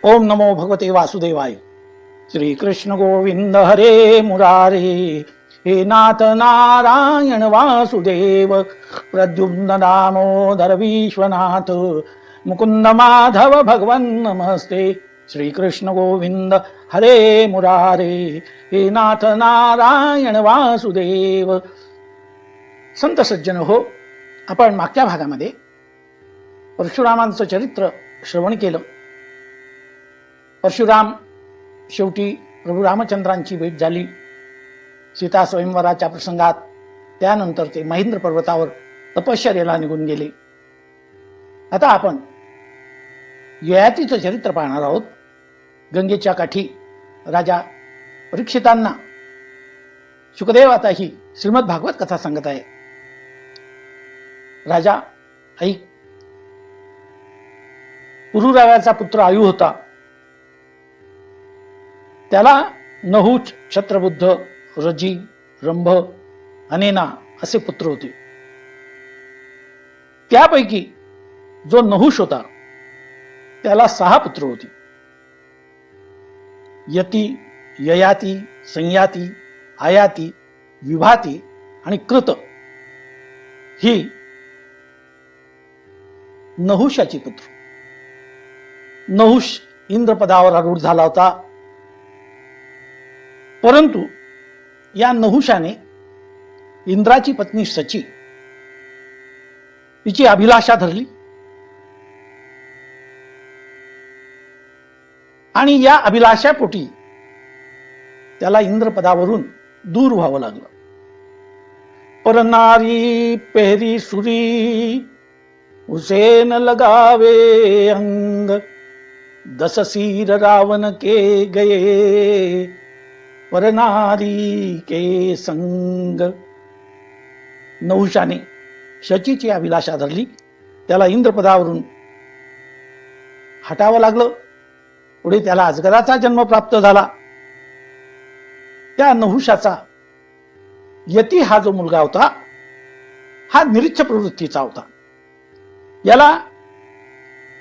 ओम नमो भगवते वासुदेवाय. श्री कृष्ण गोविंद हरे मुरारे. हे नाथ नारायण वासुदेव प्रद्युम्न दामोदर विश्वनाथ मुकुंद माधव भगवन नमस्ते. श्री कृष्ण गोविंद हरे मुरारे. हे नाथ नारायण वासुदेव. संत सज्जन हो, आपण मागच्या भागामध्ये परशुरामांचं चरित्र श्रवण केलं. परशुराम शेवटी प्रभू रामचंद्रांची भेट झाली सीता स्वयंवराच्या प्रसंगात. त्यानंतर ते महेंद्र पर्वतावर तपश्चर्येला निघून गेले. आता आपण ययातीचं चरित्र पाहणार आहोत. गंगेच्या काठी राजा परीक्षितांना शुकदेव आता ही श्रीमद भागवत कथा सांगत आहे. राजा ऐक. पुरुराव्याचा पुत्र आयु होता. त्याला नहुष, छत्रबुद्ध, रजी, रंभ, अनेना असे पुत्र होते. त्यापैकी जो नहुष होता त्याला 6 पुत्र होती. यती, ययाती, संयाती, आयाती, विभाती आणि कृत ही नहुषाची पुत्र. नहुष इंद्रपदावर आरूढ झाला होता. परंतु या नहुषाने इंद्राची पत्नी सची तिची अभिलाषा धरली आणि या अभिलाषापोटी त्याला इंद्रपदावरून दूर व्हावं लागलं. परनारी पेहरी सुरी उसे न लगावे अंग 10 सीर रावण के गए परनारी के संग. नहुषाने शचीची अभिलाषा धरली. त्याला इंद्रपदावरून हटावं लागलं. पुढे त्याला अजगराचा जन्म प्राप्त झाला. त्या नहुषाचा यती हा जो मुलगा होता हा निरीच्छ प्रवृत्तीचा होता. याला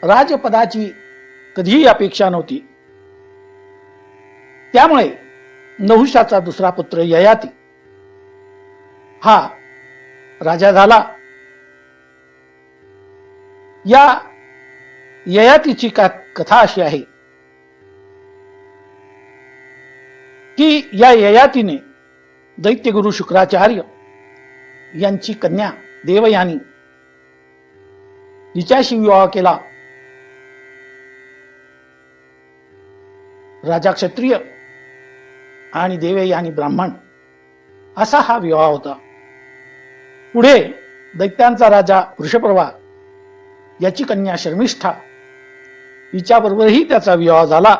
राजपदाची कधीही अपेक्षा नव्हती. त्यामुळे नहुषाचा दुसरा पुत्र ययाती हा राजा झाला. या ययातीची कथा अशी आहे की या ययातीने दैत्यगुरु शुक्राचार्य यांची कन्या देवयानी हिच्याशी विवाह केला. राजा क्षत्रिय आणि देवयानी ब्राह्मण असा हा विवाह होता. पुढे दैत्यांचा राजा वृषपर्वा याची कन्या शर्मिष्ठा हिच्याबरोबरही त्याचा विवाह झाला.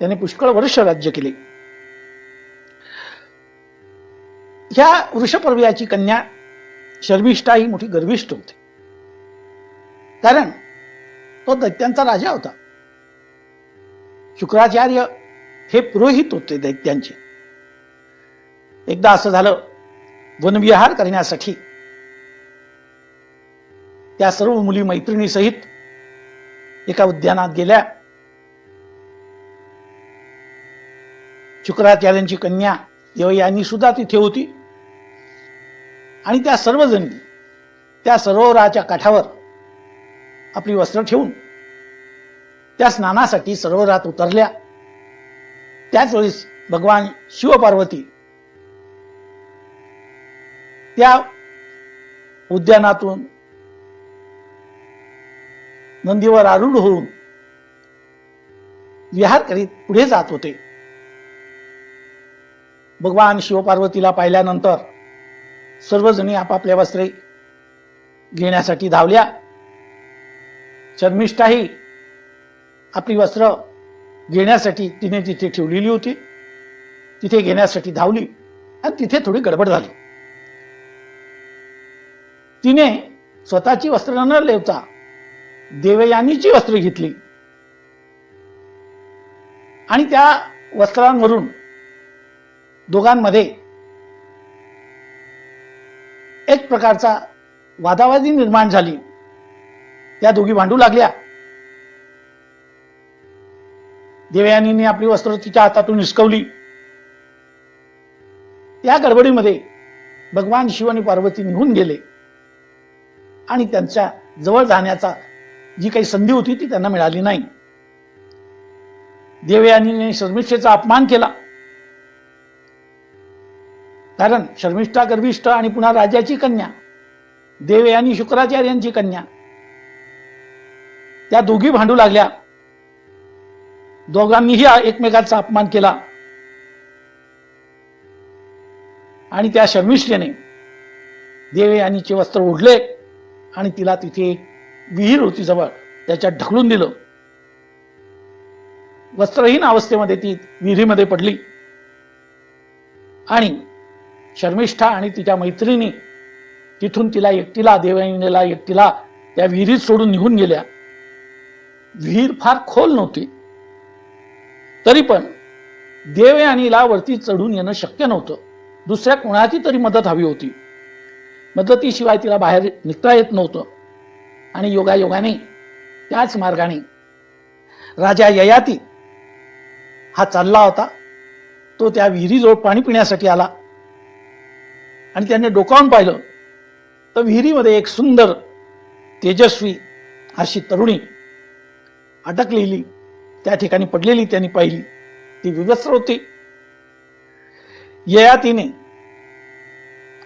त्याने पुष्कळ वर्ष राज्य केले. ह्या वृषपर्व्याची कन्या शर्मिष्ठा ही मोठी गर्विष्ठ होती. कारण तो दैत्यांचा राजा होता. शुक्राचार्य हे पुरोहित होते दैत्यांचे. एकदा असं झालं, वनविहार करण्यासाठी त्या सर्व मुली मैत्रिणी सहित एका उद्यानात गेल्या. शुक्राचार्यांची कन्या देवयानी सुद्धा तिथे होती आणि त्या सर्वजणी त्या सरोवराच्या काठावर आपली वस्त्र ठेवून त्या स्नानासाठी सरोवरात उतरल्या. त्याच वेळेस भगवान शिवपार्वती त्या उद्यानातून नंदीवर आरूढ होऊन विहार करीत पुढे जात होते. भगवान शिवपार्वतीला पाहिल्यानंतर सर्वजणी आपापल्या वस्त्रे घेण्यासाठी धावल्या. शर्मिष्ठाही आपली वस्त्र घेण्यासाठी तिने तिथे ठेवलेली होती. तिथे घेण्यासाठी धावली आणि तिथे थोडी गडबड झाली. तिने स्वतःची वस्त्र न लेवता देवयानीची वस्त्र घेतली आणि त्या वस्त्रांवरून दोघांमध्ये एक प्रकारचा वादावादी निर्माण झाली. त्या दोघी भांडू लागल्या. देवयानीने आपली वस्त्र तिच्या हातातून हिसकवली. त्या गडबडीमध्ये भगवान शिव आणि पार्वती निघून गेले आणि त्यांच्या जवळ जाण्याचा जी काही संधी होती ती त्यांना मिळाली नाही. देवयानीने शर्मिष्ठेचा अपमान केला, कारण शर्मिष्ठा गर्विष्ठ आणि पुन्हा राजाची कन्या, देवयानी शुक्राचार्यांची कन्या, त्या दोघी भांडू लागल्या. दोघांनीही एकमेकांचा अपमान केला आणि त्या शर्मिष्ठेने देवयानीचे वस्त्र ओढले आणि तिला तिथे विहीर होती जवळ त्याच्यात ढकलून दिलं. वस्त्रहीन अवस्थेमध्ये ती विहिरीमध्ये पडली आणि शर्मिष्ठा आणि तिच्या मैत्रिणी तिथून तिला एकटीला, देवयानीला एकटीला त्या विहिरीत सोडून निघून गेल्या. विहीर फार खोल नव्हती, तरी पण देवयानीला वरती चढून येणं शक्य नव्हतं. दुसऱ्या कोणाची तरी मदत हवी होती. मदतीशिवाय तिला बाहेर निघता येत नव्हतं. आणि योगायोगाने त्याच मार्गाने राजा ययाती हा चालला होता. तो त्या विहिरीजवळ पाणी पिण्यासाठी आला आणि त्याने डोकावून पाहिलं तर विहिरीमध्ये एक सुंदर तेजस्वी अशी तरुणी अटकलेली त्या ठिकाणी पडलेली त्यांनी पाहिली. ती विवस्त्र होती. ययातीने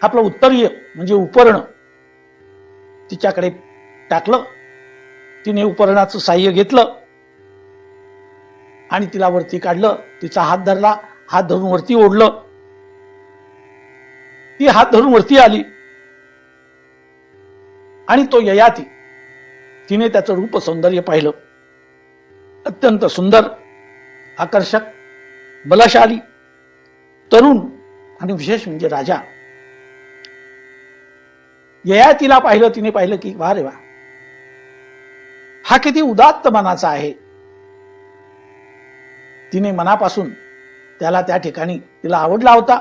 आपलं उत्तरीय म्हणजे उपर्ण तिच्याकडे टाकलं. तिने उपरणाचं साह्य घेतलं आणि तिला वरती काढलं. तिचा हात धरला, हात धरून वरती ओढलं. ती हात धरून वरती आली आणि तो ययाती तिने त्याचं रूप सौंदर्य पाहिलं. अत्यंत सुंदर, आकर्षक, बलशाली, तरुण आणि विशेष म्हणजे राजा. ययातीला पाहिलं, तिने पाहिलं की वा रे वा, हा किती उदात्त मनाचा आहे. तिने मनापासून त्याला त्या ठिकाणी तिला आवडला होता.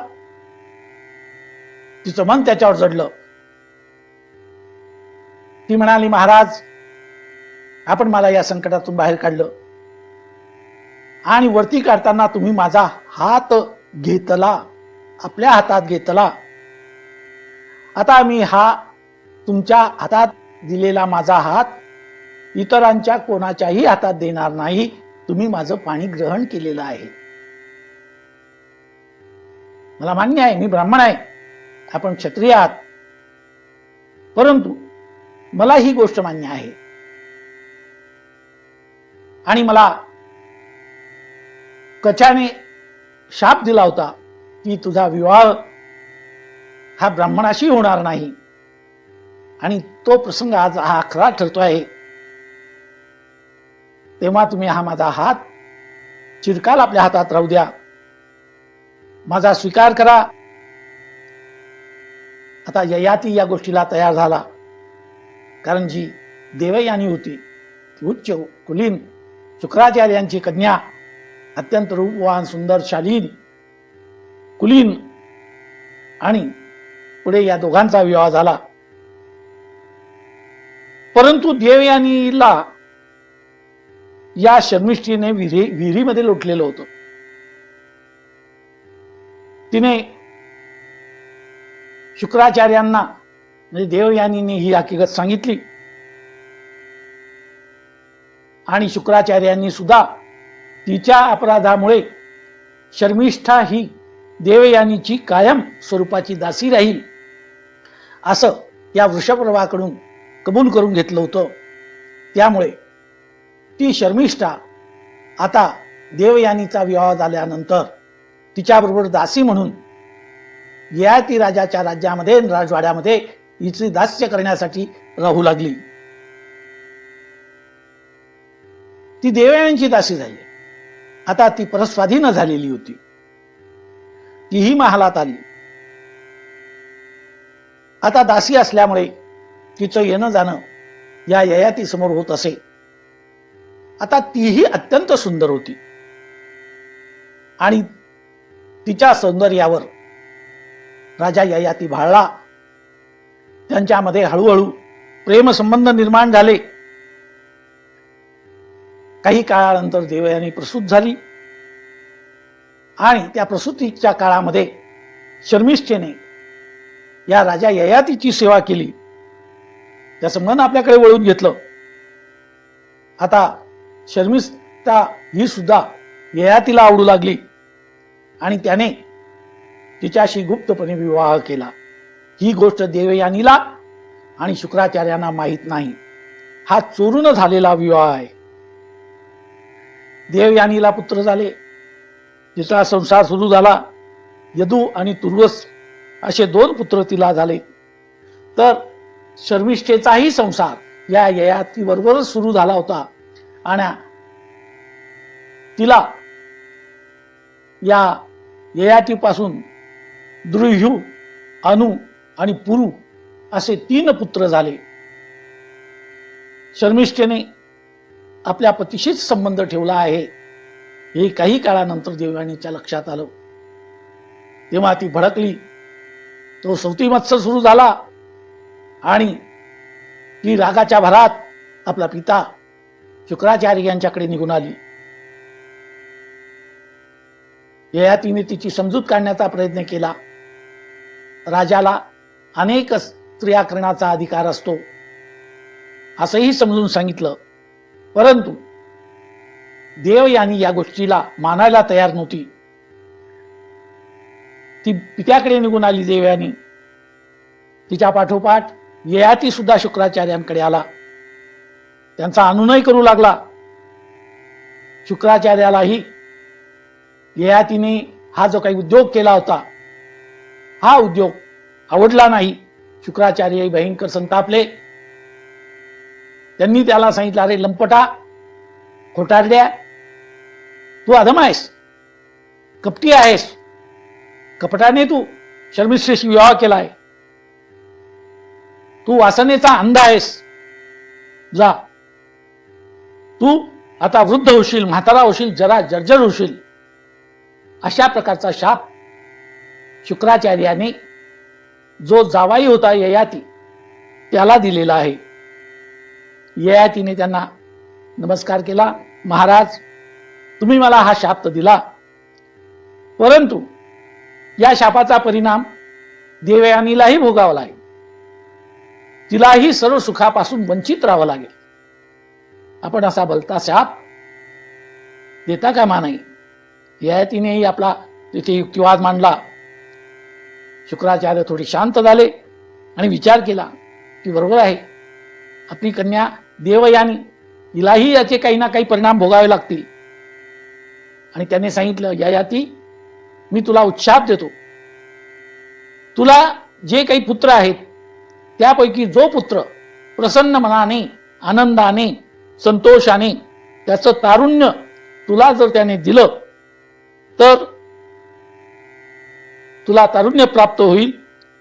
तिचं मन त्याच्यावर जडलं. ती म्हणाली, महाराज, आपण मला या संकटातून बाहेर काढलं आणि वरती काढताना तुम्ही माझा हात घेतला, आपल्या हातात घेतला. आता मी हा तुमच्या हातात दिलेला माझा हात इतरांच्या कोणाच्याही हातात देणार नाही. तुम्ही माझं पाणी ग्रहण केलेलं आहे. मला मान्य आहे, मी ब्राह्मण आहे, आपण क्षत्रिय आहात, परंतु मला ही गोष्ट मान्य आहे आणि मला कचाने शाप दिला होता की तुझा विवाह हा ब्राह्मणाशी होणार नाही आणि तो प्रसंग आज हा खरा ठरतो आहे. तेव्हा तुम्ही हा माझा हात चिरकाल आपल्या हातात राहू द्या, माझा स्वीकार करा. आता ययाती या गोष्टीला तयार झाला, कारण जी देवयानी होती उच्च कुलीन शुक्राचार्यांची कन्या, अत्यंत रूपवान, सुंदर, शालीन, कुलीन, आणि पुढे या दोघांचा विवाह झाला. परंतु देवयानीला या शर्मिष्ठीने विहिरीमध्ये लोटलेलं होतं. तिने शुक्राचार्यांना म्हणजे देवयानीने ही हकीकत सांगितली आणि शुक्राचार्यांनी सुद्धा तिच्या अपराधामुळे शर्मिष्ठा ही देवयानीची कायम स्वरूपाची दासी राहील असं या वृषपर्वाकडून कबूल करून घेतलं होतं. त्यामुळे ती शर्मिष्ठा आता देवयानीचा विवाह झाल्यानंतर तिच्याबरोबर दासी म्हणून ययाती राजाच्या राज्यामध्ये, राजवाड्यामध्ये हिची दास्य करण्यासाठी राहू लागली. ती देवयानीची दासी झाली. आता ती परस्वाधीन झालेली होती. तीही महालात आली. आता दासी असल्यामुळे तिचं येणं जाणं या ययाती समोर होत असे. आता तीही अत्यंत सुंदर होती आणि तिच्या सौंदर्यावर राजा ययाती भाळला. त्यांच्यामध्ये हळूहळू प्रेमसंबंध निर्माण झाले. काही काळानंतर देवयानी प्रसूत झाली आणि त्या प्रसूतीच्या काळामध्ये शर्मिष्ठेने या राजा ययातीची सेवा केली. त्याचं मन आपल्याकडे वळून घेतलं. आता शर्मिष्ठा ही सुद्धा ययातीला आवडू लागली आणि त्याने तिच्याशी गुप्तपणे विवाह केला. ही गोष्ट देवयानीला आणि शुक्राचार्यांना माहीत नाही. हा चोरून झालेला विवाह आहे. देवयानीला पुत्र झाले, तिचा संसार सुरू झाला. यदू आणि तुर्वस असे 2 पुत्र तिला झाले. तर शर्मिष्ठेचाही संसार या ययाती बरोबरच सुरू झाला होता आणि तिला या ययातीपासून द्रुह्यू, अनु आणि पुरु असे 3 पुत्र झाले. शर्मिष्ठेने आपल्या पतीशीच संबंध ठेवला आहे हे काही काळानंतर देवयानीच्या लक्षात आलं. तेव्हा ती भडकली. तो सौती मत्सर सुरू झाला आणि ती रागाच्या भरात आपला पिता शुक्राचार्य यांच्याकडे निघून आली. ययातीने तिची समजूत काढण्याचा प्रयत्न केला. राजाला अनेक स्त्रिया करण्याचा अधिकार असतो असंही समजून सांगितलं, परंतु देवयानी या गोष्टीला मानायला तयार नव्हती. ती पित्याकडे निघून आली. देवयानी तिच्या पाठोपाठ ययाती सुद्धा शुक्राचार्यांकडे आला. त्यांचा अनुनय करू लागला. शुक्राचार्यालाही ययातीने हा जो काही उद्योग केला होता हा उद्योग आवडला नाही. शुक्राचार्य भयंकर संतापले. त्यांनी त्याला सांगितलं, अरे लंपटा, खोटारड्या, तू अधम आहेस, कपटी आहेस, कपटाने तू शर्मिष्ठेशी विवाह केलाय, तू वासनेचा अंध आहेस, जा, तू आता वृद्ध होशील, म्हातारा होशील, जरा जर्जर होशील. अशा प्रकारचा शाप शुक्राचार्याने जो जावाई होता ययाती त्याला दिलेला आहे. ययातीने त्यांना नमस्कार केला. महाराज, तुम्ही मला हा शाप तर दिला, परंतु या शापाचा परिणाम देवयानीलाही भोगावा लागेल. तिलाही सर्व सुखापासून वंचित राहावं लागेल. आपण असा भलता शाप देता कामा नये. ययातीनेही आपला तिथे युक्तिवाद मांडला. शुक्राचार्य थोडे शांत झाले आणि विचार केला की बरोबर आहे, आपली कन्या देवयानी, हिलाही याचे काही ना काही परिणाम भोगावे लागतील. आणि त्याने सांगितलं, ययाती, मी तुला उत्शाप देतो. तुला जे काही पुत्र आहेत त्यापैकी जो पुत्र प्रसन्न मनाने, आनंदाने, संतोषाने त्याचं तारुण्य तुला जर त्याने दिलं तर तुला तारुण्य प्राप्त होईल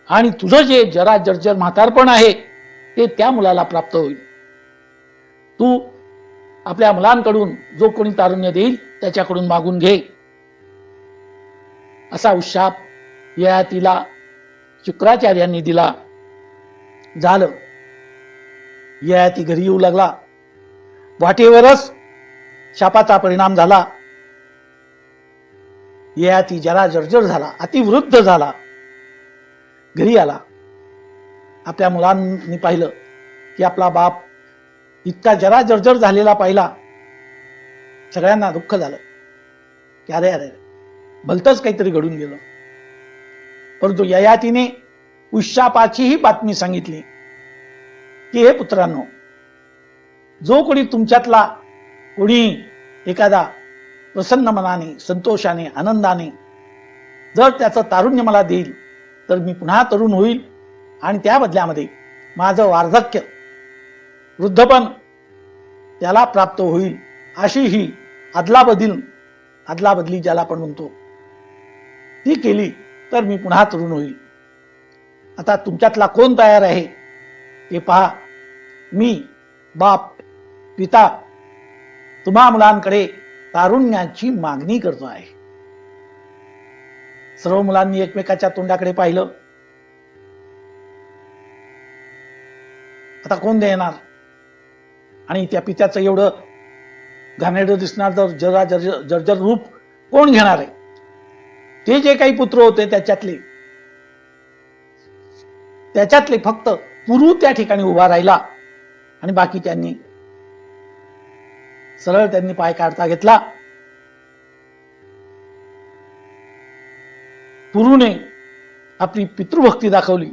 आणि तुझं जे जरा जर्जर म्हातारपण आहे ते त्या मुलाला प्राप्त होईल. तू आपल्या मुलांकडून जो कोणी तारुण्य देईल त्याच्याकडून मागून घे. असा उशाप ययातीला शुक्राचार्यांनी दिला. झालं. ययाती घरी येऊ लागला. वाटेवरच शापाचा परिणाम झाला. ययाती जरा जर्जर झाला, अतिवृद्ध झाला. घरी आला. आपल्या मुलांनी पाहिलं की आपला बाप इतका जरा जर्जर झालेला पाहिला. सगळ्यांना दुःख झालं की अरे अरे भलतंच काहीतरी घडून गेलं. परंतु ययातीने उशापाचीही बातमी सांगितली की हे पुत्रांनो, जो कोणी तुमच्यातला कोणी एखादा प्रसन्न मनाने, संतोषाने, आनंदाने जर त्याचं तारुण्य मला देईल तर मी पुन्हा तरुण होईल आणि त्या बदल्यामध्ये माझं वार्धक्य, वृद्धपण त्याला प्राप्त होईल. अशी ही अदलाबदली ज्याला आपण म्हणतो ती केली तर मी पुन्हा तरुण होईल. आता तुमच्यातला कोण तयार आहे ते पहा. मी बाप, पिता तुम्हा मुलांकडे तारुण्याची मागणी करतो आहे. सर्व मुलांनी एकमेकाच्या तोंडाकडे पाहिलं. आता कोण देणार? आणि त्या पित्याचं एवढं घाणेरडं दिसणार तर जरा जर्जर रूप कोण घेणार आहे? ते जे काही पुत्र होते त्याच्यातले फक्त पुरू त्या ठिकाणी उभा राहिला आणि बाकीच्यांनी सरळ त्यांनी पाय काढता घेतला. पुरूने आपली पितृभक्ती दाखवली,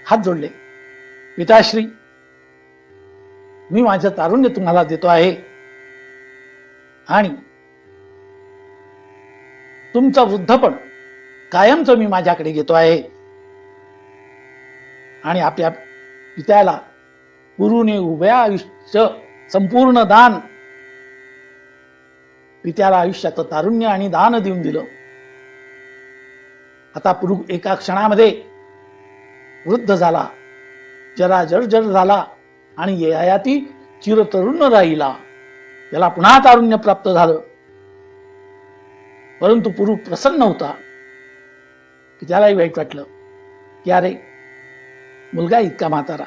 हात जोडले. पिताश्री, मी माझं तारुण्य तुम्हाला देतो आहे आणि तुमचं वृद्धपण कायमचं मी माझ्याकडे घेतो आहे. आणि आपल्या पित्याला पुरूने उभ्या आयुष्य संपूर्ण दान, पित्याला आयुष्याचं तारुण्य आणि दान देऊन दिलं. आता पुरू एका क्षणामध्ये वृद्ध झाला, जरा जर्जर झाला आणि ययाती चिरतरुण राहिला. त्याला पुन्हा तारुण्य प्राप्त झालं. परंतु पुरू प्रसन्न होता की त्यालाही वाईट वाटलं की अरे मुलगा इतका म्हातारा.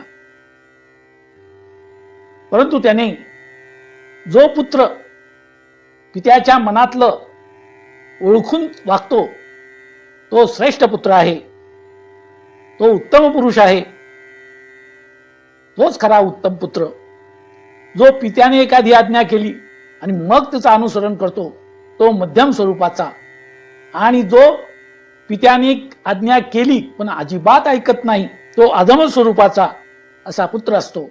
परंतु त्याने जो पुत्र पित्याच्या मनातलं ओळखून वागतो तो श्रेष्ठ पुत्र आहे, तो उत्तम पुरुष आहे, तोच खरा उत्तम पुत्र. जो पित्याने एखादी आज्ञा केली आणि मग त्याचं अनुसरण करतो तो मध्यम स्वरूपाचा, आणि जो पित्याने आज्ञा केली पण अजिबात ऐकत नाही तो अधम स्वरूपाचा असा पुत्र असतो.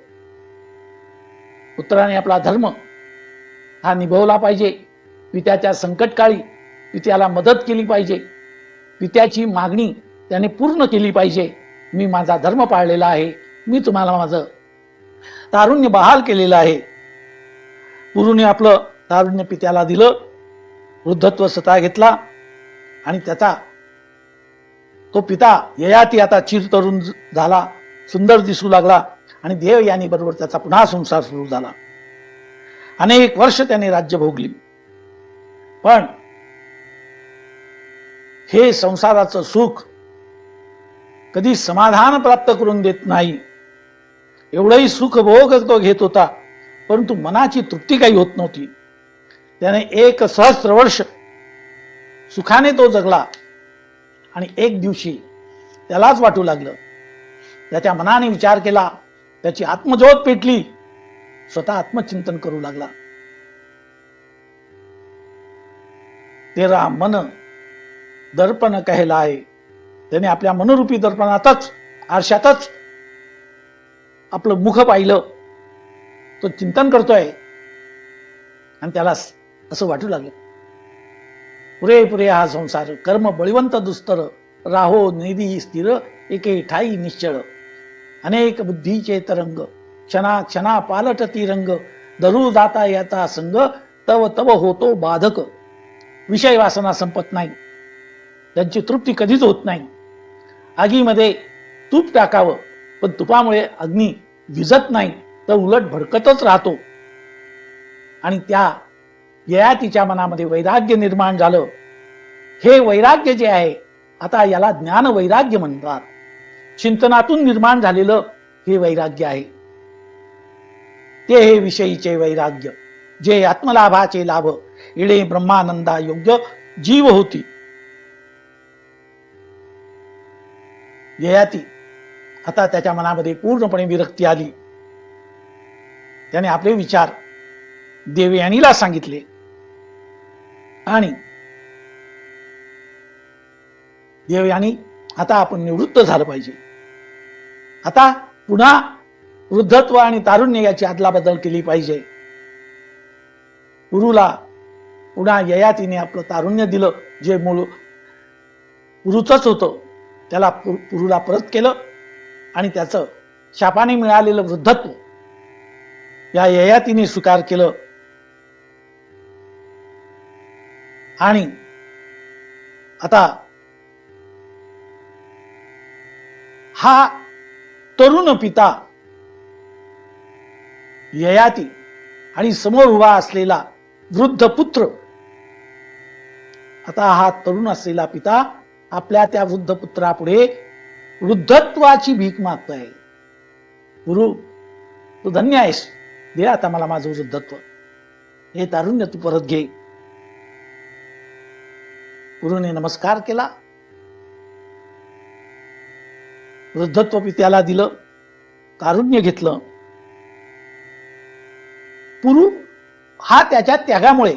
पुत्राने आपला धर्म हा निभवला पाहिजे. पित्याच्या संकटकाळी पित्याला मदत केली पाहिजे. पित्याची मागणी त्याने पूर्ण केली पाहिजे. मी माझा धर्म पाळलेला आहे, मी तुम्हाला माझं तारुण्य बहाल केलेलं आहे. पुरूने आपलं तारुण्य पित्याला दिलं, वृद्धत्व स्वतः घेतला आणि त्याचा तो पिता ययाती आता चिरतरुण झाला, सुंदर दिसू लागला आणि देवयानी बरोबर त्याचा पुन्हा संसार सुरू झाला. अनेक वर्ष त्याने राज्य भोगली. पण हे संसाराचं सुख कधी समाधान प्राप्त करून देत नाही. एवढंही सुख भोग तो घेत होता परंतु मनाची तृप्ती काही होत नव्हती. त्याने 1 सहस्त्र वर्ष सुखाने तो जगला आणि एक दिवशी त्यालाच वाटू लागलं, त्याच्या मनाने विचार केला, त्याची आत्मज्योत पेटली, स्वतः आत्मचिंतन करू लागला. तेरा मन दर्पण कहलाए. त्याने आपल्या मनरूपी दर्पणातच आरशातच आपलं मुख पाहिलं. तो चिंतन करतोय आणि त्याला असं वाटू लागलं, पुरे पुरे हा संसार कर्म बळीवंत दुस्तर, राहो निधी स्थिर एके ठाई निश्चळ. अनेक बुद्धीचे तरंग क्षणा क्षणा पालटती रंग, धरू जाता याचा संग तव तव होतो बाधक. विषय वासना संपत नाही, त्यांची तृप्ती कधीच होत नाही. आगीमध्ये तूप टाकावं पण तुपामुळे अग्नी विझत नाही तर उलट भडकतच राहतो. आणि त्या ययातीच्या मनामध्ये वैराग्य निर्माण झालं. हे वैराग्य जे आहे आता याला ज्ञान वैराग्य म्हणतात. चिंतनातून निर्माण झालेलं हे वैराग्य आहे. ते हे विषयीचे वैराग्य जे आत्मलाभाचे लाभ इडे ब्रह्मानंदा योग्य जीव होती. ययाती आता त्याच्या मनामध्ये पूर्णपणे विरक्ती आली. त्याने आपले विचार देवयानीला सांगितले आणि देवयानी, आता आपण निवृत्त झालं पाहिजे. आता पुन्हा वृद्धत्व आणि तारुण्य याची अदलाबदल केली पाहिजे. पुरूला पुन्हा ययातीने आपलं तारुण्य दिलं, जे मूळ पुरूचंच होतं त्याला पुरूला परत केलं आणि त्याचं शापाने मिळालेलं वृद्धत्व या ययातीने स्वीकार केलं. आणि आता हा तरुण पिता ययाती आणि समोर उभा असलेला वृद्ध पुत्र, आता हा तरुण असलेला पिता आपल्या त्या वृद्ध पुत्रापुढे वृद्धत्वाची भीक मागतोय. गुरु, तू धन्य आहेस, दे आता मला माझं वृद्धत्व. हे तारुण्य तू परत घे. गुरुने नमस्कार केला, वृद्धत्व पित्याला दिलं, तारुण्य घेतलं. पुरु हा त्याच्या त्यागामुळे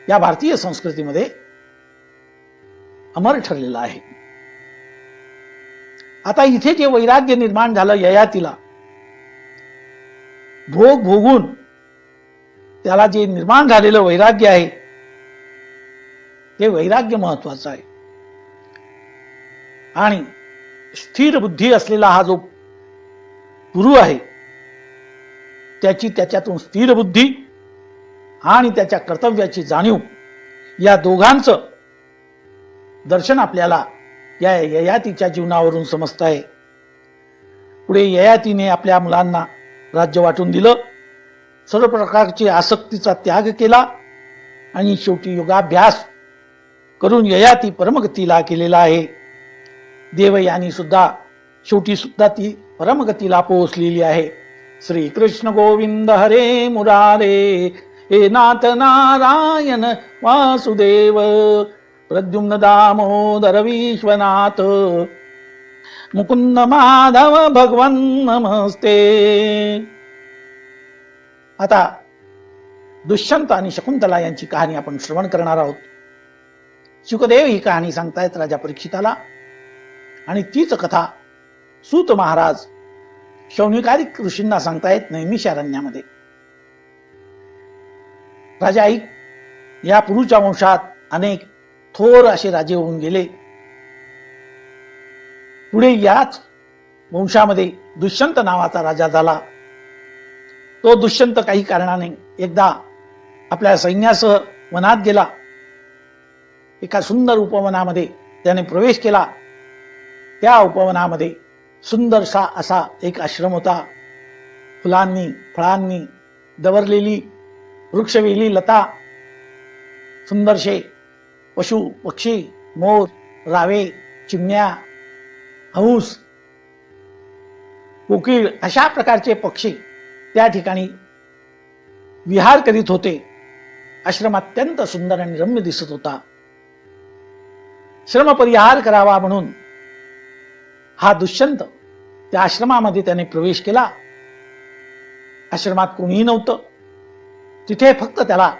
या भारतीय संस्कृतीमध्ये अमर ठरलेला आहे. आता इथे जे वैराग्य निर्माण झालं ययातीला, भोग भोगून त्याला जे निर्माण झालेलं वैराग्य आहे ते वैराग्य महत्वाचं आहे. आणि स्थिर बुद्धी असलेला हा जो गुरु आहे त्याची त्याच्यातून स्थिर बुद्धी आणि त्याच्या कर्तव्याची जाणीव या दोघांचं दर्शन आपल्याला या ययातीच्या जीवनावरून समजत आहे. पुढे ययातीने आपल्या मुलांना राज्य वाटून दिलं, सर्व प्रकारची आसक्तीचा त्याग केला आणि शेवटी योगाभ्यास करून ययाती परमगतीला केलेला आहे. देवयानी सुद्धा शेवटी सुद्धा ती परमगतीला पोहोचलेली आहे. श्री कृष्ण गोविंद हरे मुरारे, हे नाथ नारायण वासुदेव, प्रद्युम्न दामोदर विश्वनाथ, मुकुंद माधव भगवन नमस्ते. आता दुष्यंत आणि शकुंतला यांची कहाणी आपण श्रवण करणार आहोत. शुकदेव ही कहाणी सांगतायत राजा परीक्षिताला आणि तीच कथा सूत महाराज शौनिकादिक ऋषींना सांगतायत नैमिषारण्यामध्ये. राजा ऐक, या पुरुच्या वंशात अनेक थोर असे राजे होऊन गेले. पुढे याच वंशामध्ये दुष्यंत नावाचा राजा झाला. तो दुष्यंत काही कारणाने एकदा आपल्या सैन्यासह वनात गेला. एका सुंदर उपवनामध्ये त्याने प्रवेश केला. त्या उपवनामध्ये सुंदरसा असा एक आश्रम होता. फुलांनी फळांनी दवरलेली वृक्षवेली लता, सुंदरशे पशु पक्षी, मोर, रावे, चिमण्या, हंस, कोकिळ अशा प्रकारचे पक्षी त्या ठिकाणी विहार करीत होते. आश्रम अत्यंत सुंदर आणि रम्य दिसत होता. श्रमपरिहार करावा म्हणून हा दुष्यंत त्या आश्रमामध्ये त्याने प्रवेश केला. आश्रमात कोणीही नव्हतं. तिथे फक्त त्याला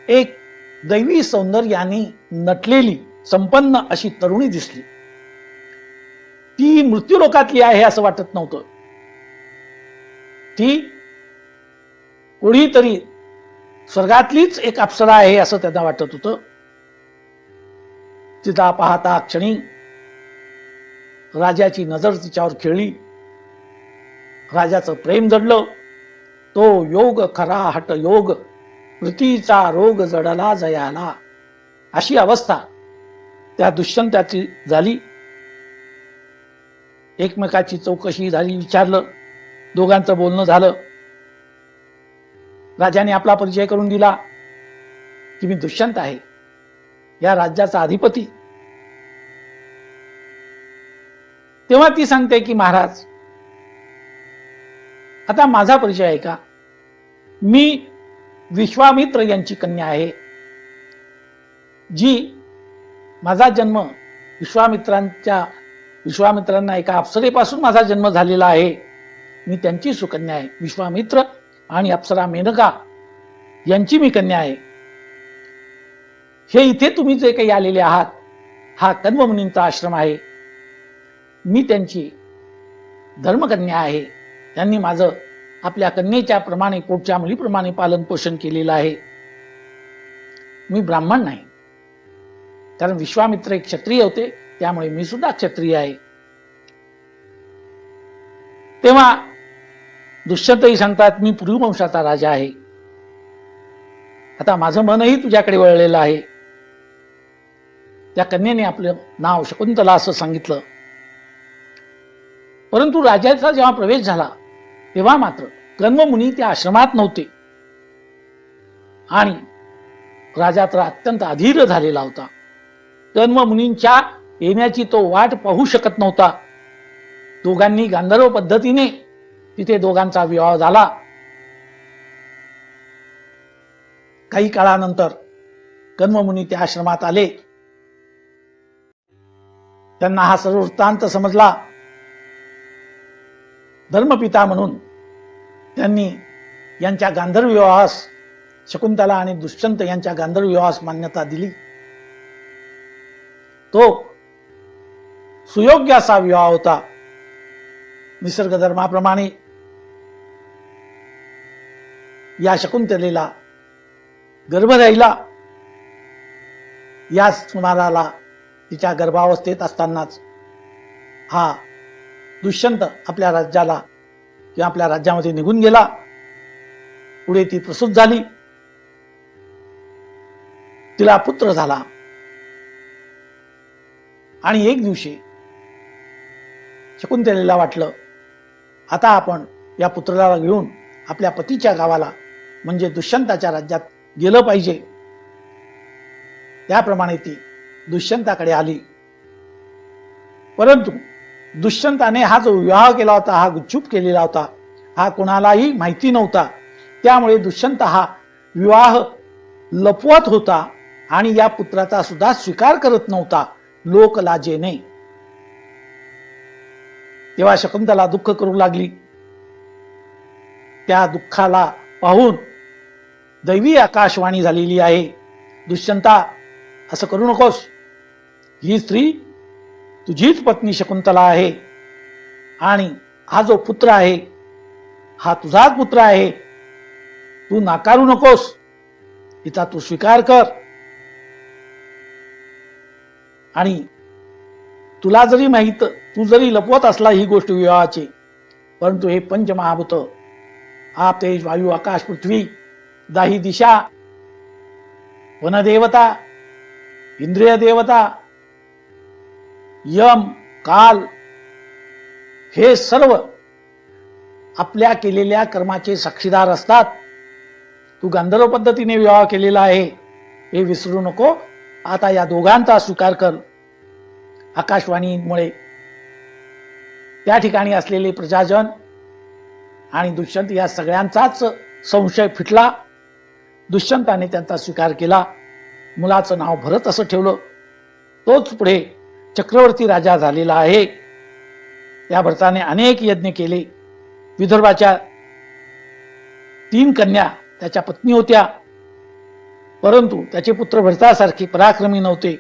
एक दैवी सौंदर्याने नटलेली संपन्न अशी तरुणी दिसली. ती मृत्यूलोकातली आहे असं वाटत नव्हतं. ती कोणीतरी स्वर्गातलीच एक अप्सरा आहे असं त्यांना वाटत होतं. तिचा पाहता क्षणी राजाची नजर तिच्यावर खेळली. राजाचं प्रेम जडलं. तो योग खरा हट योग, प्रीतीचा रोग जडला जयाला, अशी अवस्था त्या दुष्यंताची झाली. एकमेकाची चौकशी झाली, विचारलं, दोघांचं बोलणं झालं. राजाने आपला परिचय करून दिला की मी दुष्यंत आहे, या राज्याचा अधिपती. तेव्हा ती सांगते की महाराज, आता माझा परिचय आहे का? मी विश्वामित्र यांची कन्या आहे. जी माझा जन्म विश्वामित्रांना एका अप्सरेपासून माझा जन्म झालेला आहे. मी त्यांची सुकन्या आहे. विश्वामित्र आणि अप्सरा मेनका यांची मी कन्या आहे. हे इथे तुम्ही जे काही आलेले आहात, हा कण्व मुनींचा आश्रम आहे. मी त्यांची धर्मकन्या आहे. त्यांनी माझं आपल्या कन्येच्या प्रमाणे, पोटच्या मुलीप्रमाणे पालन पोषण केलेलं आहे. मी ब्राह्मण नाही, कारण विश्वामित्र एक क्षत्रिय होते, त्यामुळे मी सुद्धा क्षत्रिय आहे. तेव्हा दुष्यंतही सांगतात, मी पुरुवंशाचा राजा आहे. आता माझं मनही तुझ्याकडे वळलेलं आहे. त्या कन्येने आपलं नाव शकुंतला असं सांगितलं. परंतु राजाचा जेव्हा प्रवेश झाला तेव्हा मात्र कण्व मुनी त्या आश्रमात नव्हते आणि राजा तर अत्यंत अधीर झालेला होता. कण्व मुनींच्या येण्याची तो वाट पाहू शकत नव्हता. दोघांनी गांधर्व पद्धतीने तिथे दोघांचा विवाह झाला. काही काळानंतर कर्ममुनी त्या आश्रमात आले. त्यांना हा सर्व वृत्तांत समजला. धर्मपिता म्हणून त्यांनी यांच्या गांधर्व विवाहास, शकुंतला आणि दुष्यंत यांच्या गांधर्व विवाहास मान्यता दिली. तो सुयोग्य असा विवाह होता. निसर्ग धर्माप्रमाणे या शकुंतलेला गर्भ राहिला. या सुमाराला तिच्या गर्भावस्थेत असतानाच हा दुष्यंत आपल्या राज्याला किंवा आपल्या राज्यामध्ये निघून गेला. पुढे ती प्रसूत झाली. तिला पुत्र झाला. आणि एक दिवशी शकुंतलेला वाटलं, आता आपण या पुत्राला घेऊन आपल्या पतीच्या गावाला म्हणजे दुष्यंताच्या राज्यात गेलं पाहिजे. त्याप्रमाणे ती दुष्यंताकडे आली. परंतु दुष्यंताने हा जो विवाह केला होता, हा गुपचूप केलेला होता, हा कोणालाही माहिती नव्हता. त्यामुळे दुष्यंत हा विवाह लपवत होता आणि या पुत्राचा सुद्धा स्वीकार करत नव्हता लोकलाजेने. तेव्हा शकुंतला दुःख करू लागली. त्या दुःखाला पाहून दैवी आकाशवाणी झालेली आहे, दुष्यंता असं करू नकोस. ही स्त्री तुझीच पत्नी शकुंतला आहे आणि हा जो पुत्र आहे हा तुझाच पुत्र आहे. तू नाकारू नकोस, हिचा तू स्वीकार कर. आणि तुला जरी माहित, तू जरी लपवत असला ही गोष्ट विवाहाची, परंतु हे पंचमहाभूत, आप, तेज, वायू, आकाश, पृथ्वी, दाही दिशा, वनदेवता, इंद्रिय देवता, यम, काल, हे सर्व आपल्या केलेल्या कर्माचे साक्षीदार असतात. तू गांधर्व पद्धतीने विवाह केलेला आहे हे विसरू नको. आता या दोघांचा स्वीकार कर. आकाशवाणीमुळे त्या ठिकाणी असलेले प्रजाजन आणि दुष्यंत या सगळ्यांचाच संशय फिटला. दुष्यंताने त्यांचा स्वीकार केला. मुलाचं नाव भरत असं ठेवलं. तोच पुढे चक्रवर्ती राजा झालेला आहे. या भरताने अनेक यज्ञ केले. विदर्भाच्या 3 कन्या त्याच्या पत्नी होत्या, परंतु त्याचे पुत्र भरतासारखे पराक्रमी नव्हते.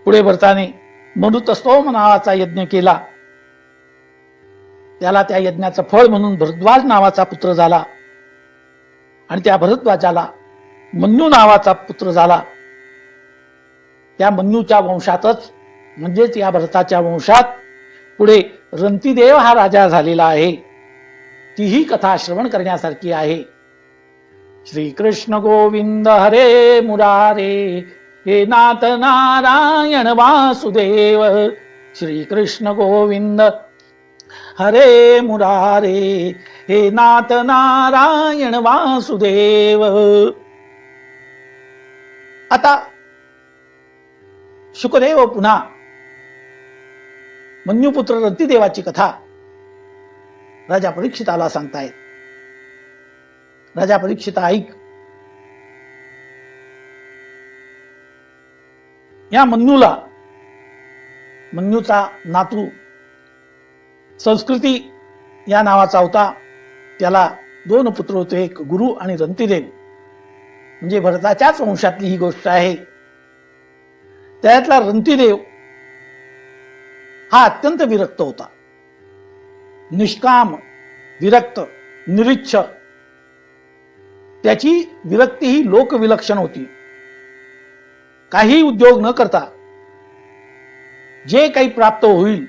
पुढे भरताने मनुतस्तोम नावाचा यज्ञ केला. त्याला त्या यज्ञाचं फळ म्हणून भरद्वाज नावाचा पुत्र झाला आणि त्या भरद्वाजाला मन्यू नावाचा पुत्र झाला. त्या मन्यूच्या वंशातच म्हणजेच या भरताच्या वंशात पुढे रंतीदेव हा राजा झालेला आहे. तीही कथा श्रवण करण्यासारखी आहे. श्री कृष्ण गोविंद हरे मुरारे, हे नाथ नारायण वासुदेव. श्री कृष्ण गोविंद हरे मुरारे, हे नाथ नारायण वासुदेव. आता शुकदेव पुन्हा मन्युपुत्र रंतीदेवाची कथा राजा परीक्षिताला सांगतायत. राजा परीक्षित ऐक. या मन्यूचा नातू संस्कृती या नावाचा होता. त्याला 2 पुत्र होते, एक गुरु आणि रंतीदेव. म्हणजे भरताच्याच वंशातली ही गोष्ट आहे. त्यातला रंतीदेव हा अत्यंत विरक्त होता. निष्काम, विरक्त, निरीच्छ. त्याची विरक्ती ही लोकविलक्षण होती. काही उद्योग न करता जे काही प्राप्त होईल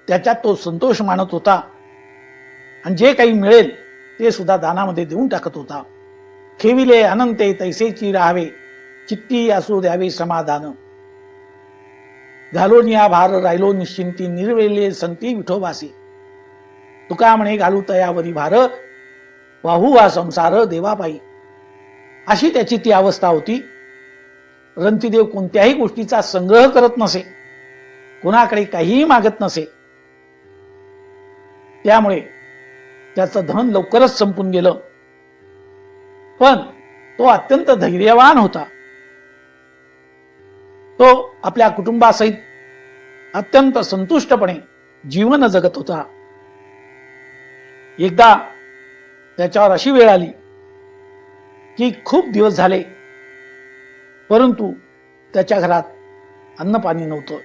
त्याच्यात तो संतोष मानत होता आणि जे काही मिळेल ते सुद्धा दानामध्ये देऊन टाकत होता. खेविले अनंते तैसेची राहावे, चित्ती असू द्यावे समाधान. घालून या भार राहिलो निश्चिंती, निर्वेले संती विठोबासी. तुका म्हणे घालू तयावरी भार, वाहू हा संसार देवापायी. अशी त्याची ती अवस्था होती. रंतीदेव कोणत्याही गोष्टीचा संग्रह करत नसे, कोणाकडे काहीही मागत नसे. त्यामुळे त्याचं धन लवकरच संपून गेलं. पण तो अत्यंत धैर्यवान होता. तो आपल्या कुटुंबासहित अत्यंत संतुष्टपणे जीवन जगत होता. एकदा त्याच्यावर अशी वेळ आली की खूप दिवस झाले, परंतु त्याच्या घरात अन्न पाणी नव्हतं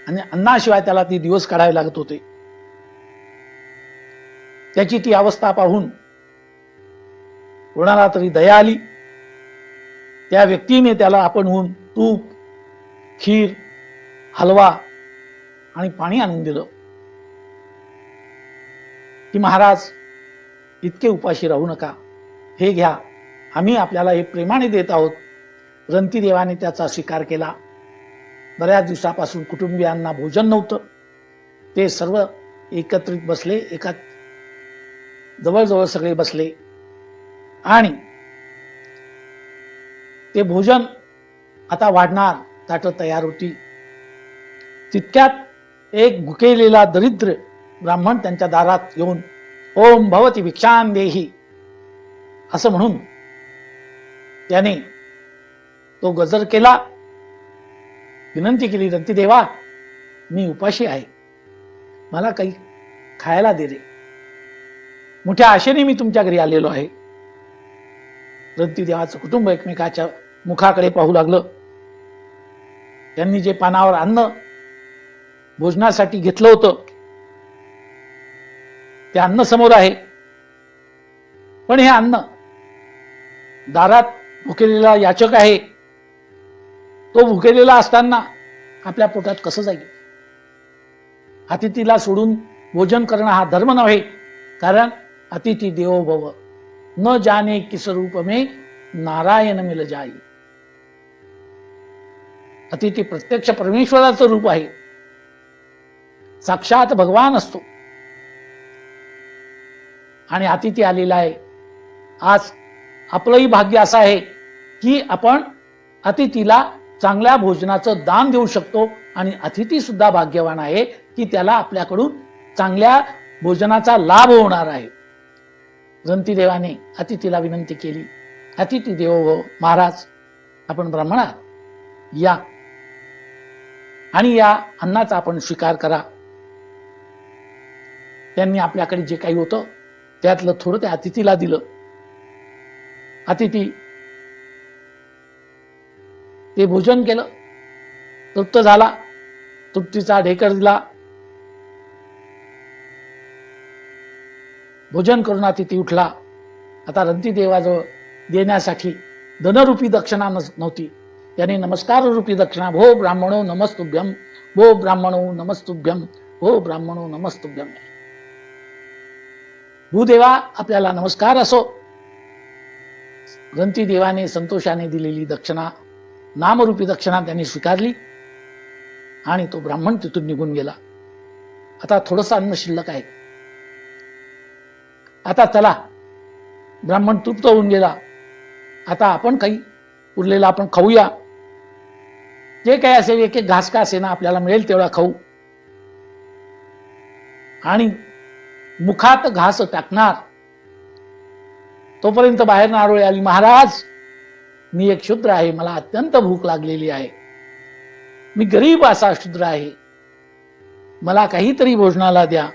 आणि अन्नाशिवाय त्याला ते दिवस काढावे लागत होते. त्याची ती अवस्था पाहून कोणाला तरी दया आली. त्या व्यक्तीने त्याला आपणहून तूप, खीर, हलवा आणि पाणी आणून दिलं की महाराज, इतके उपाशी राहू नका, हे घ्या, आम्ही आपल्याला हे प्रेमाने देत आहोत. रंतीदेवाने त्याचा स्वीकार केला. बऱ्याच दिवसापासून कुटुंबियांना भोजन नव्हतं. ते सर्व एकत्रित बसले, एका जवळजवळ सगळे बसले आणि ते भोजन आता वाढणार, ताटं तयार होती. तितक्यात एक भुकेलेला दरिद्र ब्राह्मण त्यांच्या दारात येऊन ओम भवती भिक्षां देही असं म्हणून त्याने तो गजर केला. विनंती केली, रंतीदेवा, मी उपाशी आहे, मला काही खायला दे रे. मोठ्या आशेने मी तुमच्या घरी आलेलो आहे. रंतीदेवाचं कुटुंब एकमेकाच्या मुखाकडे पाहू लागलं. त्यांनी जे पानावर अन्न भोजनासाठी घेतलं होतं ते अन्न समोर आहे, पण हे अन्न दारात भुकेलेला याचक आहे, तो भुकेलेला असताना आपल्या पोटात कसं जाईल? अतिथीला सोडून भोजन करणं हा धर्म नव्हे, कारण अतिथी देवो भव, न जाने किस रूप में नारायण मिल जाई. अतिथी प्रत्यक्ष परमेश्वराचं रूप आहे, साक्षात भगवान असतो. आणि अतिथी आलेला आहे. आज आपलंही भाग्य असं आहे की आपण अतिथीला चांगल्या भोजनाचं दान देऊ शकतो आणि अतिथी सुद्धा भाग्यवान आहे की त्याला आपल्याकडून चांगल्या भोजनाचा लाभ होणार आहे. रंतीदेवाने अतिथीला विनंती केली, अतिथी देवो भव, महाराज आपण ब्राह्मण आहात, या आणि या अन्नाचा आपण स्वीकार करा. त्यांनी आपल्याकडे जे काही होतं त्यातलं थोडं त्या अतिथीला दिलं. अतिथी ते भोजन केलं, तृप्त झाला, तृप्तीचा ढेकर दिला. भोजन करून अतिथी उठला. आता रंतीदेवाजवळ देण्यासाठी धनरूपी दक्षिणा नव्हती. त्याने नमस्कार रूपी दक्षिणा, भो ब्राह्मणो नमस्तुभ्यम, भो ब्राह्मणो नमस्तुभ्यम, भो ब्राह्मणो नमस्तुभ्यम. भूदेवा आपल्याला नमस्कार असो. रंतीदेवाने संतोषाने दिलेली दक्षिणा, नामरूपी दक्षिणा त्यांनी स्वीकारली आणि तो ब्राह्मण तिथून निघून गेला. आता थोडंसं अन्न शिल्लक आहे, आता चला. ब्राह्मण तृप्त होऊन गेला. आता आपण काही उरलेला आपण खाऊया. जे काही असेल, एक एक घास का असेना आपल्याला मिळेल तेवढा खाऊ. आणि मुखात घास टाकणार तोपर्यंत बाहेर नारोळी आली, महाराज मी एक शूद्र आहे, मला अत्यंत भूक लागलेली आहे, मी गरीब असा शूद्र आहे, मला काहीतरी भोजनाला द्या.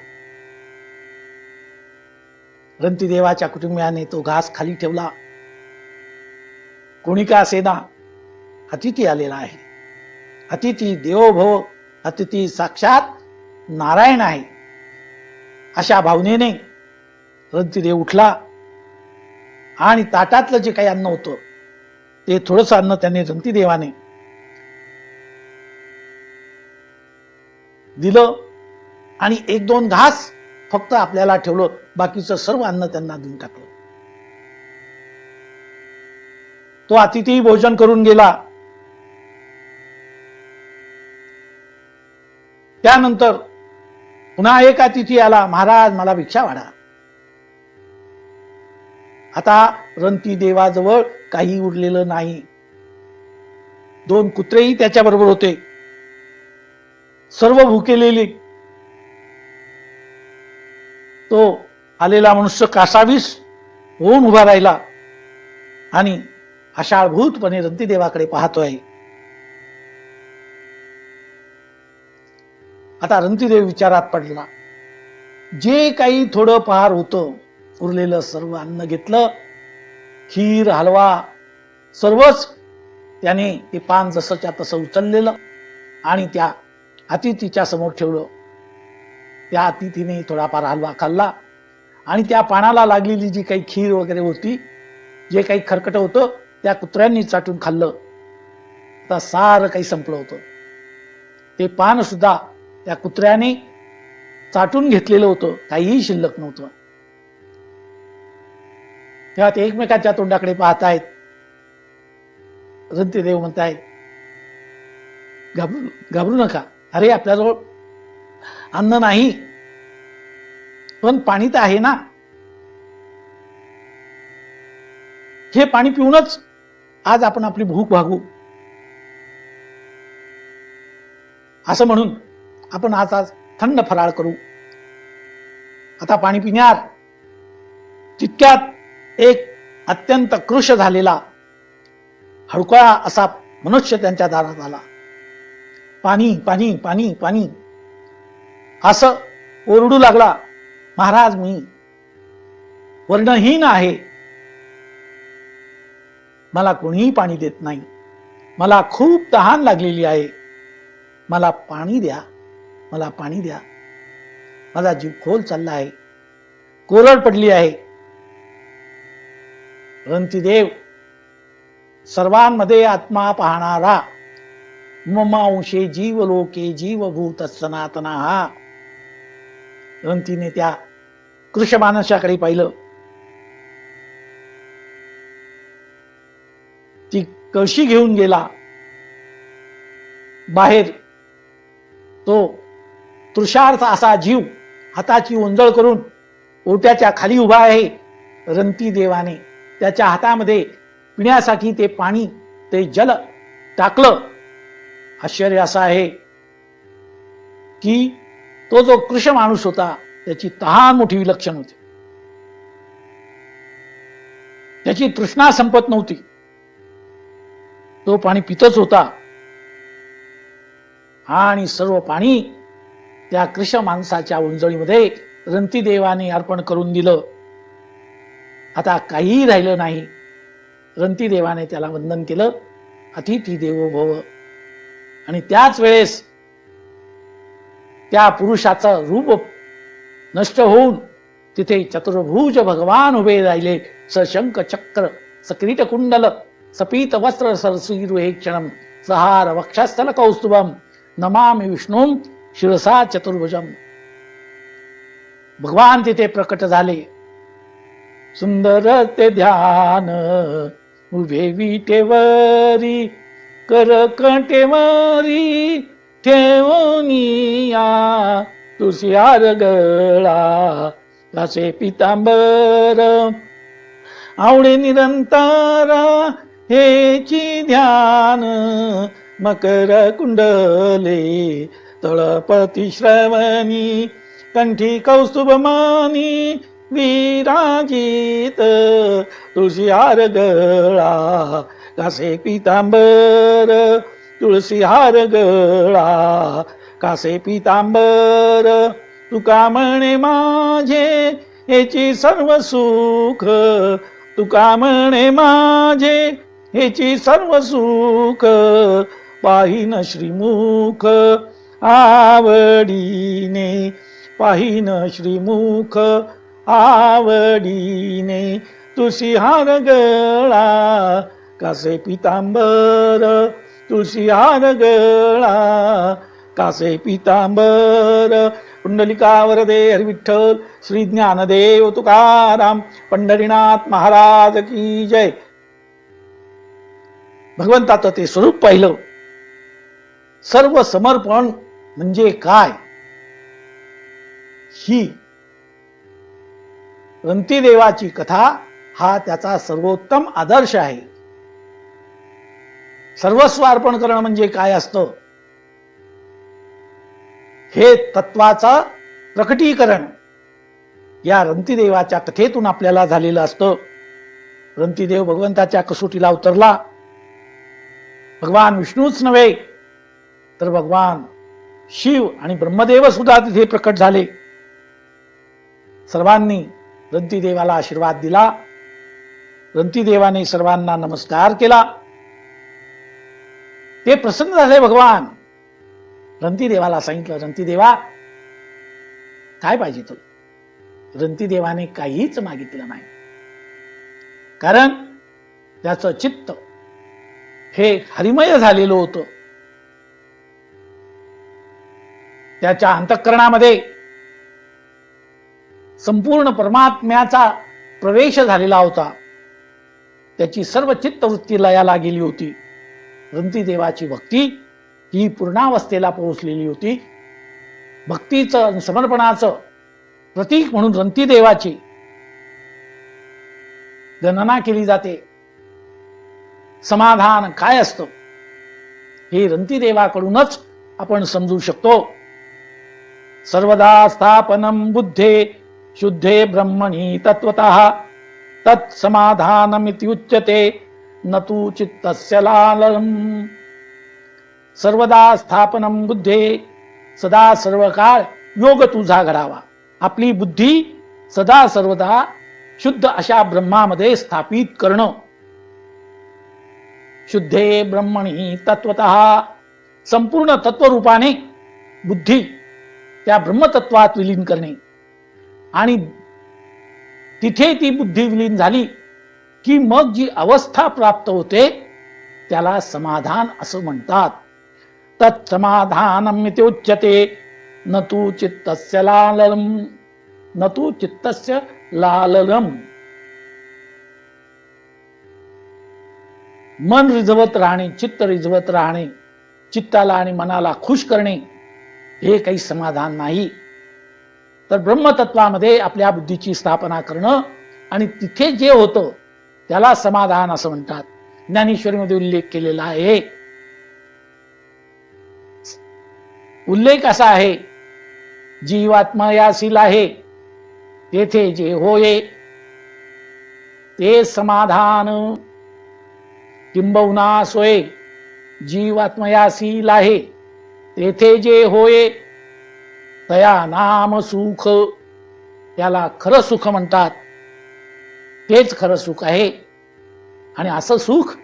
रंतीदेवाच्या कुटुंबियाने तो घास खाली ठेवला. कोणी का असेना, अतिथी आलेला आहे. अतिथी देवो भव, अतिथी साक्षात नारायण आहे. अशा भावनेने रंतीदेव उठला आणि ताटातलं जे काही अन्न होतं ते थोडंसं अन्न त्याने रंतीदेवाने दिलं आणि एक दोन घास फक्त आपल्याला ठेवलं, बाकीचं सर्व अन्न त्यांना देऊन टाकलं. तो अतिथी भोजन करून गेला. त्यानंतर पुन्हा एक अतिथी आला, महाराज मला भिक्षा वाढा. आता रंतीदेवाजवळ काही उरलेलं नाही. दोन कुत्रेही त्याच्या बरोबर होते, सर्व भुकेलेले. तो आलेला मनुष्य कासावीस होऊन उभा राहिला आणि आशाळभूतपणे रंतीदेवाकडे पाहतोय. आता रंतीदेव विचारात पडला. जे काही थोडं फार होतं उरलेलं सर्व अन्न घेतलं, खीर हलवा सर्वच त्याने ते पान जसंच्या तसं उचललेलं आणि त्या अतिथीच्या समोर ठेवलं. त्या अतिथीने थोडाफार हलवा खाल्ला आणि त्या पानाला लागलेली जी काही खीर वगैरे होती, जे काही खरकट होतं, त्या कुत्र्यांनी चाटून खाल्लं. आता सारं काही संपलं होतं. ते पान सुद्धा त्या कुत्र्याने चाटून घेतलेलं होतं, काहीही शिल्लक नव्हतं. तेव्हा ते एकमेकांच्या तोंडाकडे पाहतायत. रंतीदेव म्हणतायत, घाबरू नका. अरे आपल्याजवळ अन्न नाही, पण पाणी तर आहे ना. हे पाणी पिऊनच आज आपण आपली भूक भागू. असं म्हणून आपण आज थंड फराळ करू. आता पाणी पिण्यात तितक्यात एक अत्यंत कृश झालेला हडकुळा असा मनुष्य त्यांच्या दारात आला. पाणी पाणी पाणी पाणी असं ओरडू लागला. महाराज, मी वर्णहीन आहे, मला कोणीही पाणी देत नाही. मला खूप तहान लागलेली आहे, मला पाणी द्या, मला पाणी द्या. माझा जीव खोल चालला आहे, कोरड पडली आहे. रंतीदेव सर्वांमध्ये आत्मा पाहणारा, ममांशे जीवलोके जीवभूत सनातना हा. रंतीने त्या कृश माणसाकडे पाहिलं. ती कळशी घेऊन गेला बाहेर. तो तृषार्थ असा जीव हाताची ओंजळ करून ओट्याच्या खाली उभा आहे. रंतीदेवाने त्याच्या हातामध्ये पिण्यासाठी ते पाणी, ते जल टाकलं. आश्चर्य असं आहे की तो जो कृश माणूस होता, त्याची तहान मोठी विलक्षण होती. त्याची तृष्णा संपत नव्हती. तो पाणी पितच होता आणि सर्व पाणी त्या कृश माणसाच्या ओंजळीमध्ये रंतीदेवाने अर्पण करून दिलं. आता काहीही राहिलं नाही. रंतीदेवाने त्याला वंदन केलं, अतिथी देवो भव. आणि त्याच वेळेस त्या पुरुषाचं रूप नष्ट होऊन तिथे चतुर्भुज भगवान उभे राहिले. सशंख चक्र सकिरीट कुंडल सपीत वस्त्र सरसीरुहे क्षणम सहार वक्षस्थल कौस्तुभम नमामि विष्णुम शिरसा चतुर्भुजम. भगवान तिथे प्रकट झाले. सुंदर ते ध्यान उभे विटेवरी कर कंटेवरी ठेवनिया तुषार गळा कसे पितांबर आवडे निरंतर हेची ध्यान मकर कुंडले तळपती श्रवणी कंठी कौस्तुभमानी विराजित तुळशी हार गळा कासे पितांबर तुळशी हार गळा कासे पितांबर तुका म्हणे माझे हेची सर्व सुख तुका म्हणे माझे हेची सर्व सुख पाहिन श्रीमुख आवडीने पाहिन श्रीमुख आवडीने तुळशी हार गळा कासे पितांबर तुळशी हार गळा कासे पितांबर. पुंडलिका वरदे हरी विठ्ठल श्री ज्ञानदेव तुकाराम पंढरीनाथ महाराज की जय. भगवंताचं ते स्वरूप पाहिलं. सर्व समर्पण म्हणजे काय, ही रंतीदेवाची कथा हा त्याचा सर्वोत्तम आदर्श आहे. सर्वस्व अर्पण करणं म्हणजे काय असतं, हे तत्वाचं प्रकटीकरण या रंतीदेवाच्या कथेतून आपल्याला झालेलं असतं. रंतीदेव भगवंताच्या कसोटीला उतरला. भगवान विष्णूच नव्हे तर भगवान शिव आणि ब्रह्मदेव सुद्धा तिथे प्रकट झाले. सर्वांनी रंतीदेवाला आशीर्वाद दिला. रंतीदेवाने सर्वांना नमस्कार केला. ते प्रसन्न झाले. भगवान रंतीदेवाला सांगितलं, रंतीदेवा काय पाहिजे तुला? रंतीदेवाने काहीच मागितलं नाही, कारण त्याचं चित्त हे हरिमय झालेलं होतं. त्याच्या अंतःकरणामध्ये संपूर्ण परमात्म्याचा प्रवेश झालेला होता. त्याची सर्व चित्तवृत्ती लयाला गेली होती. रंतीदेवाची भक्ती ही पूर्णावस्थेला पोहोचलेली होती. भक्तीचं आणि समर्पणाचं प्रतीक म्हणून रंतीदेवाची गणना केली जाते. समाधान काय असतं हे रंतीदेवाकडूनच आपण समजू शकतो. सर्वदा स्थापनम बुद्धे शुद्धे ब्रह्मणी तत्वतः तत्समाधानमिति उच्यते न तु चित्तस्य लालनम. सर्वदा स्थापनम बुद्धे, सदा सर्व काळ योग तुझा घडावा. आपली बुद्धी सदा सर्वदा शुद्ध अशा ब्रह्मामध्ये स्थापित करणं. शुद्धे ब्रह्मणी तत्वतः, संपूर्ण तत्वरूपाने बुद्धी त्या ब्रह्मतत्वात विलीन करणे. आणि तिथे ती बुद्धी विलीन झाली की मग जी अवस्था प्राप्त होते त्याला समाधान असं म्हणतात. तत्समाधानम इति उच्यते न तु चित्तस्य लालनम, न तु चित्तस्य लालनम. मन रिझवत राहणे, चित्त रिझवत राहणे, चित्ताला आणि मनाला खुश करणे हे काही समाधान नाही. तर ब्रह्मतत्वामध्ये आपल्या बुद्धीची स्थापना करणं आणि तिथे जे होतं त्याला समाधान असं म्हणतात. ज्ञानेश्वरीमध्ये उल्लेख केलेला आहे. उल्लेख असा आहे, जीवात्मयासील आहे तेथे जे होये ते समाधान. किंबहुना सोय जीवात्मयासील आहे तेथे जे होये तया नाम सुख. त्याला खरं सुख म्हणतात. तेच खरं सुख आहे. आणि असं सुख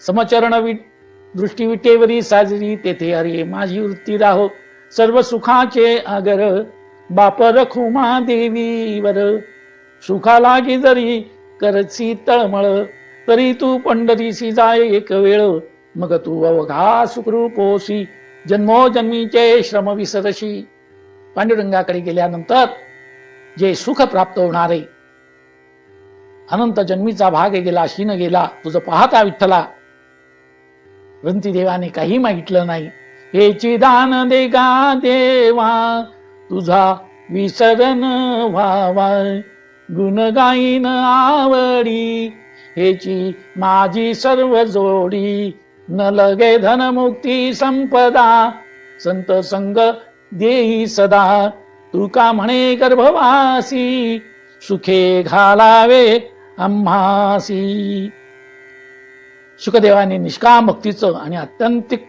समचरण दृष्टी विटेवरी साजरी तेथे अरे माझी वृत्ती राहो. सर्व सुखाचे आगर बाप रखू मा देवीवर. सुखा लागी जरी करसी तळमळ तरी तू पंढरीसी जाय एक वेळ. मग तू अवघा सुखरूपोसी जन्मोजन्मीचे श्रम विसरशी. पांडुरंगाकडे गेल्यानंतर जे सुख प्राप्त होणारे, अनंत जन्मीचा भाग गेला, शीन गेला, तुझं पाहता विठ्ठला. रंतीदेवाने काही मागितलं नाही. हेची दान दे गा देवा तुझा विसरण व्हावा. गुण गाईन आवडी हेची माझी सर्व जोडी. न लगे धन मुक्ती संपदा संत संग देई सदा. तू का म्हणे गर्भवासी सुखे घालावे आम्हासी. शुकदेवाने निष्काम भक्तीचं आणि अत्यंतिक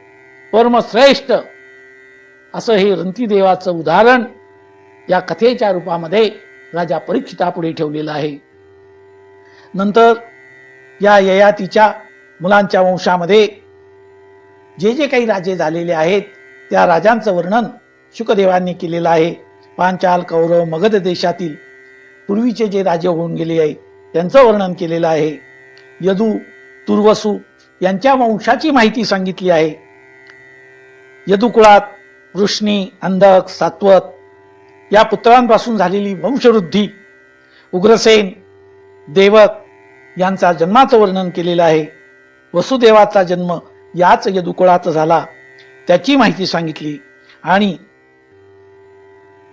परमश्रेष्ठ असं हे रंतीदेवाचं उदाहरण या कथेच्या रूपामध्ये राजा परीक्षितापुढे ठेवलेलं आहे. नंतर या ययातीच्या मुलांच्या वंशामध्ये जे जे काही राजे झालेले आहेत त्या राजांचं वर्णन शुकदेवांनी केलेलं आहे. पांचाल, कौरव, मगध देशातील पूर्वीचे जे राजे होऊन गेले आहेत त्यांचं वर्णन केलेलं आहे. यदू, तुर्वसू यांच्या वंशाची माहिती सांगितली आहे. यदुकुळात वृष्णी, अंधक, सात्वत या पुत्रांपासून झालेली वंशवृद्धी, उग्रसेन, देवक यांचा जन्माचं वर्णन केलेलं आहे. वसुदेवाचा जन्म याच यदुकुळात झाला त्याची माहिती सांगितली. आणि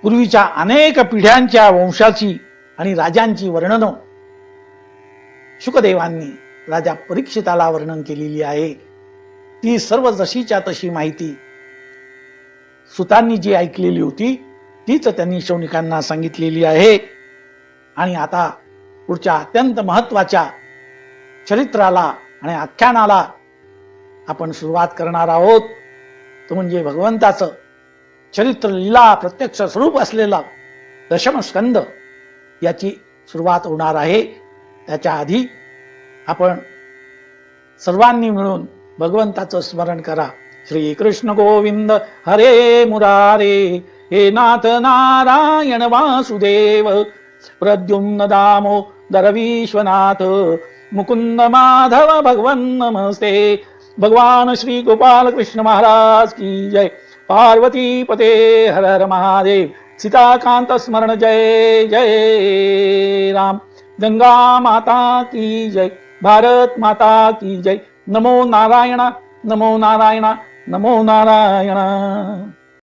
पूर्वीच्या अनेक पिढ्यांच्या वंशाची आणि राजांची वर्णनं शुकदेवांनी राजा परीक्षिताला वर्णन केलेली आहे. ती सर्व जशीच्या तशी माहिती सुतांनी जी ऐकलेली होती तीच त्यांनी शौनिकांना सांगितलेली आहे. आणि आता पुढच्या अत्यंत महत्वाच्या चरित्राला आणि आख्यानाला आपण सुरुवात करणार आहोत. तो म्हणजे भगवंताचं चरित्र लीला प्रत्यक्ष स्वरूप असलेला दशमस्कंद याची सुरुवात होणार आहे. त्याच्या आधी आपण सर्वांनी मिळून भगवंताचं स्मरण करा. श्री कृष्ण गोविंद हरे मुरारे, हे नाथ नारायण वासुदेव, प्रद्युम्न दामोदर विश्वनाथ, मुकुंद माधव भगवन नमस्ते. भगवान श्री गोपाल कृष्ण महाराज की जय. पार्वती पते हर हर महादेव. सीताकांत स्मरण जय जय राम. गंगा माता की जय. भारत माता की जय. नमो नारायण, नमो नारायण, नमो नारायण.